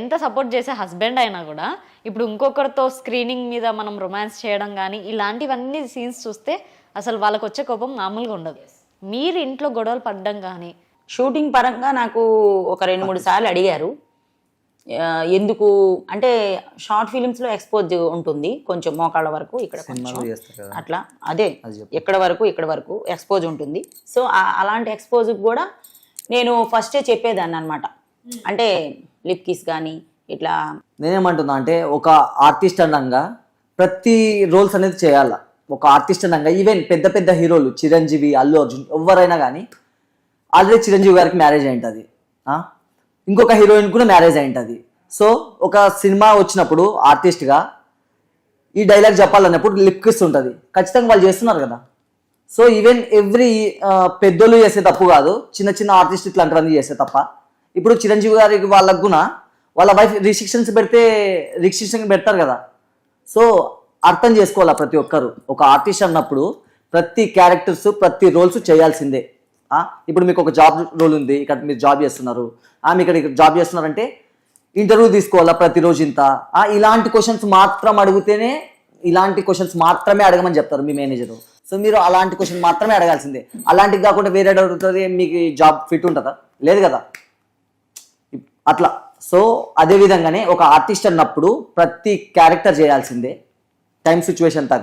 ఎంత సపోర్ట్ చేసే హస్బెండ్ అయినా కూడా ఇప్పుడు ఇంకొకరితో స్క్రీనింగ్ మీద మనం రొమాన్స్ చేయడం కానీ ఇలాంటివన్నీ సీన్స్ చూస్తే అసలు వాళ్ళకి వచ్చే కోపం మామూలుగా ఉండదు. మీరు ఇంట్లో గొడవలు పడ్డం కానీ షూటింగ్ పరంగా నాకు ఒక 2-3 సార్లు అడిగారు. ఎందుకు అంటే షార్ట్ ఫిలిమ్స్లో ఎక్స్పోజ్ ఉంటుంది కొంచెం మోకాళ్ళ వరకు, ఇక్కడ కొంచెం అట్లా అదే ఇక్కడ వరకు ఎక్స్పోజ్ ఉంటుంది. సో అలాంటి ఎక్స్పోజ్ కూడా నేను ఫస్టే చెప్పేదాన్ని అనమాట. అంటే లిప్ కిస్ కానీ ఇట్లా. నేనేమంటున్నా అంటే ఒక ఆర్టిస్ట్ అన్నంగా ప్రతి రోల్స్ అనేది చేయాలా. ఒక ఆర్టిస్ట్ అన్నంగా ఈవెన్ పెద్ద పెద్ద హీరోలు చిరంజీవి, అల్లు అర్జున్ ఎవరైనా కానీ ఆల్రెడీ చిరంజీవి గారికి మ్యారేజ్ అయింటుంది, ఇంకొక హీరోయిన్ కూడా మ్యారేజ్ అయింటుంది. సో ఒక సినిమా వచ్చినప్పుడు ఆర్టిస్ట్గా ఈ డైలాగ్ చెప్పాలన్నప్పుడు లిప్ కిస్ ఉంటుంది, ఖచ్చితంగా వాళ్ళు చేస్తున్నారు కదా. సో ఈవెన్ ఎవ్రీ పెద్దోళ్ళు చేసే తప్పు కాదు, చిన్న చిన్న ఆర్టిస్ట్ ఇట్లాంటివన్నీ చేసే తప్ప. ఇప్పుడు చిరంజీవి గారికి వాళ్ళకు కూడా వాళ్ళ వైఫ్ రిస్ట్రిక్షన్స్ పెడతారు కదా. సో అర్థం చేసుకోవాలా ప్రతి ఒక్కరు. ఒక ఆర్టిస్ట్ అన్నప్పుడు ప్రతి క్యారెక్టర్స్ ప్రతి రోల్స్ చేయాల్సిందే. ఇప్పుడు మీకు ఒక జాబ్ రోల్ ఉంది, ఇక్కడ మీరు జాబ్ చేస్తున్నారు, మీకు ఇక్కడ జాబ్ చేస్తున్నారంటే ఇంటర్వ్యూ తీసుకోవాలా ప్రతిరోజు ఇంత. ఇలాంటి క్వశ్చన్స్ మాత్రమే అడగమని చెప్తారు మీ మేనేజరు. సో మీరు అలాంటి క్వశ్చన్ మాత్రమే అడగాల్సిందే. అలాంటివి కాకుండా వేరే అడుగుతుంది, మీకు జాబ్ ఫిట్ ఉంటుందా? లేదు కదా అట్లా. సో అదే విధంగానే ఒక ఆర్టిస్ట్ అన్నప్పుడు ప్రతి క్యారెక్టర్ చేయాల్సిందే, టైం సిచ్యువేషన్ తగ్గ.